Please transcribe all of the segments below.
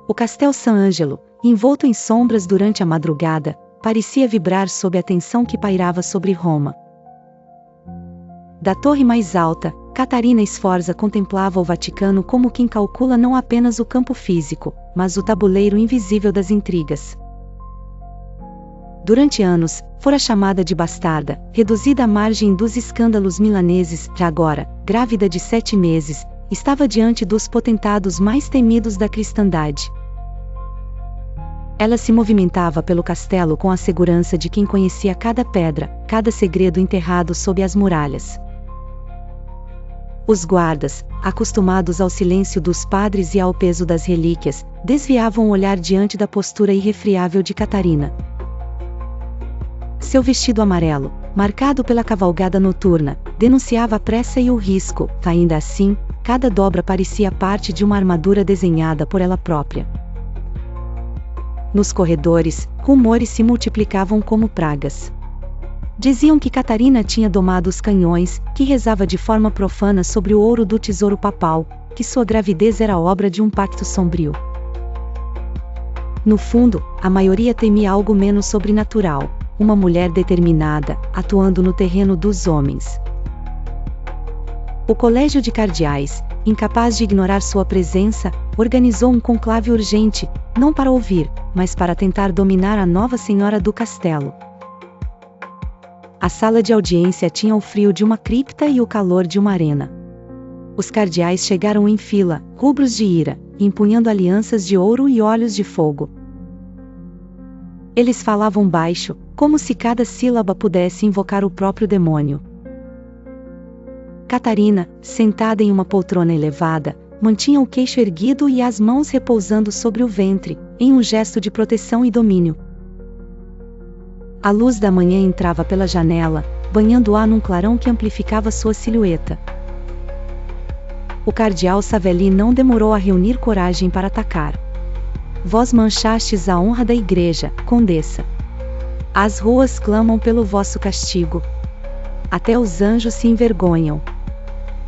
O Castel San Angelo, envolto em sombras durante a madrugada, parecia vibrar sob a tensão que pairava sobre Roma. Da torre mais alta, Catarina Sforza contemplava o Vaticano como quem calcula não apenas o campo físico, mas o tabuleiro invisível das intrigas. Durante anos, fora chamada de bastarda, reduzida à margem dos escândalos milaneses, já agora, grávida de 7 meses, estava diante dos potentados mais temidos da cristandade. Ela se movimentava pelo castelo com a segurança de quem conhecia cada pedra, cada segredo enterrado sob as muralhas. Os guardas, acostumados ao silêncio dos padres e ao peso das relíquias, desviavam o olhar diante da postura irrefriável de Catarina. Seu vestido amarelo, marcado pela cavalgada noturna, denunciava a pressa e o risco. Ainda assim, cada dobra parecia parte de uma armadura desenhada por ela própria. Nos corredores, rumores se multiplicavam como pragas. Diziam que Catarina tinha domado os canhões, que rezava de forma profana sobre o ouro do tesouro papal, que sua gravidez era obra de um pacto sombrio. No fundo, a maioria temia algo menos sobrenatural, uma mulher determinada, atuando no terreno dos homens. O Colégio de Cardeais, incapaz de ignorar sua presença, organizou um conclave urgente, não para ouvir, mas para tentar dominar a nova senhora do castelo. A sala de audiência tinha o frio de uma cripta e o calor de uma arena. Os cardeais chegaram em fila, rubros de ira, empunhando alianças de ouro e olhos de fogo. Eles falavam baixo, como se cada sílaba pudesse invocar o próprio demônio. Catarina, sentada em uma poltrona elevada, mantinha o queixo erguido e as mãos repousando sobre o ventre, em um gesto de proteção e domínio. A luz da manhã entrava pela janela, banhando-a num clarão que amplificava sua silhueta. O cardeal Savelli não demorou a reunir coragem para atacar. Vós manchastes a honra da igreja, condessa. As ruas clamam pelo vosso castigo. Até os anjos se envergonham.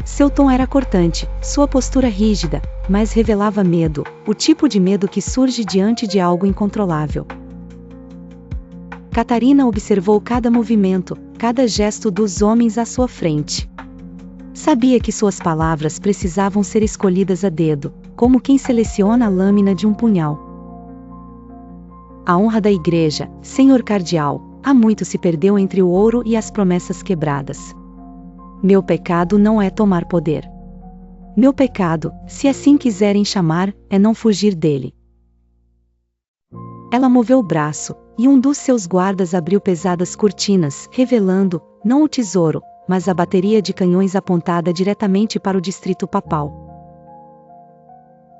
Seu tom era cortante, sua postura rígida, mas revelava medo, o tipo de medo que surge diante de algo incontrolável. Catarina observou cada movimento, cada gesto dos homens à sua frente. Sabia que suas palavras precisavam ser escolhidas a dedo, como quem seleciona a lâmina de um punhal. A honra da igreja, senhor cardeal, há muito se perdeu entre o ouro e as promessas quebradas. Meu pecado não é tomar poder. Meu pecado, se assim quiserem chamar, é não fugir dele. Ela moveu o braço, e um dos seus guardas abriu pesadas cortinas, revelando, não o tesouro, mas a bateria de canhões apontada diretamente para o distrito papal.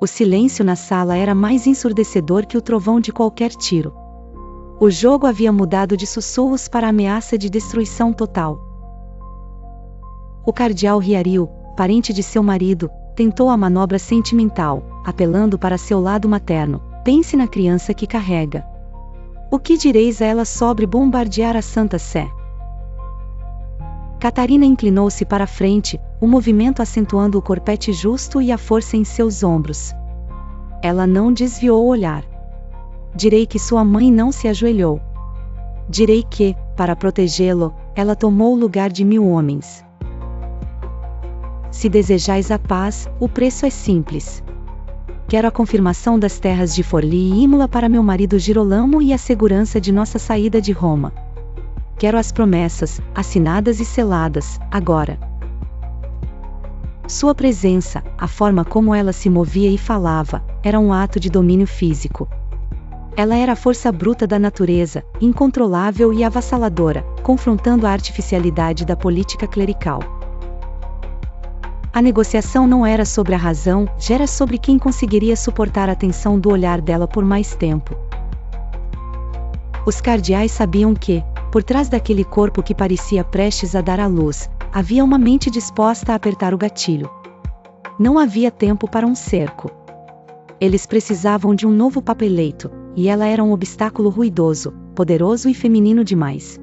O silêncio na sala era mais ensurdecedor que o trovão de qualquer tiro. O jogo havia mudado de sussurros para ameaça de destruição total. O cardeal Riario, parente de seu marido, tentou a manobra sentimental, apelando para seu lado materno: pense na criança que carrega. O que direis a ela sobre bombardear a Santa Sé? Catarina inclinou-se para a frente, o movimento acentuando o corpete justo e a força em seus ombros. Ela não desviou o olhar. Direi que sua mãe não se ajoelhou. Direi que, para protegê-lo, ela tomou o lugar de 1000 homens. Se desejais a paz, o preço é simples. Quero a confirmação das terras de Forli e Imola para meu marido Girolamo e a segurança de nossa saída de Roma. Quero as promessas, assinadas e seladas, agora. Sua presença, a forma como ela se movia e falava, era um ato de domínio físico. Ela era a força bruta da natureza, incontrolável e avassaladora, confrontando a artificialidade da política clerical. A negociação não era sobre a razão, já era sobre quem conseguiria suportar a tensão do olhar dela por mais tempo. Os cardeais sabiam que, por trás daquele corpo que parecia prestes a dar à luz, havia uma mente disposta a apertar o gatilho. Não havia tempo para um cerco. Eles precisavam de um novo papa eleito, e ela era um obstáculo ruidoso, poderoso e feminino demais.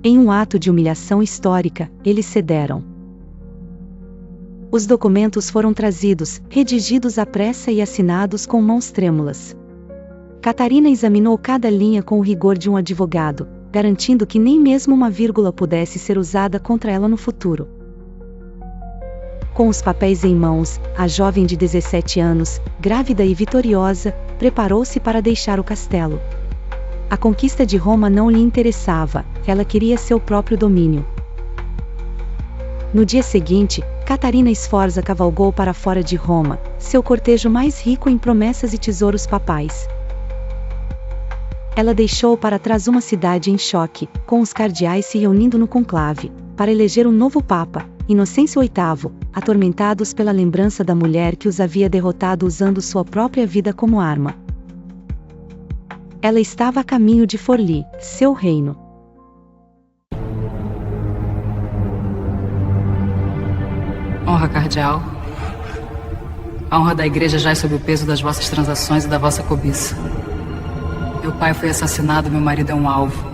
Em um ato de humilhação histórica, eles cederam. Os documentos foram trazidos, redigidos à pressa e assinados com mãos trêmulas. Catarina examinou cada linha com o rigor de um advogado, garantindo que nem mesmo uma vírgula pudesse ser usada contra ela no futuro. Com os papéis em mãos, a jovem de 17 anos, grávida e vitoriosa, preparou-se para deixar o castelo. A conquista de Roma não lhe interessava, ela queria seu próprio domínio. No dia seguinte, Catarina Sforza cavalgou para fora de Roma, seu cortejo mais rico em promessas e tesouros papais. Ela deixou para trás uma cidade em choque, com os cardeais se reunindo no conclave, para eleger um novo papa, Inocêncio VIII, atormentados pela lembrança da mulher que os havia derrotado usando sua própria vida como arma. Ela estava a caminho de Forli, seu reino. Honra cardeal. A honra da igreja jaz sob o peso das vossas transações e da vossa cobiça. Meu pai foi assassinado, meu marido é um alvo.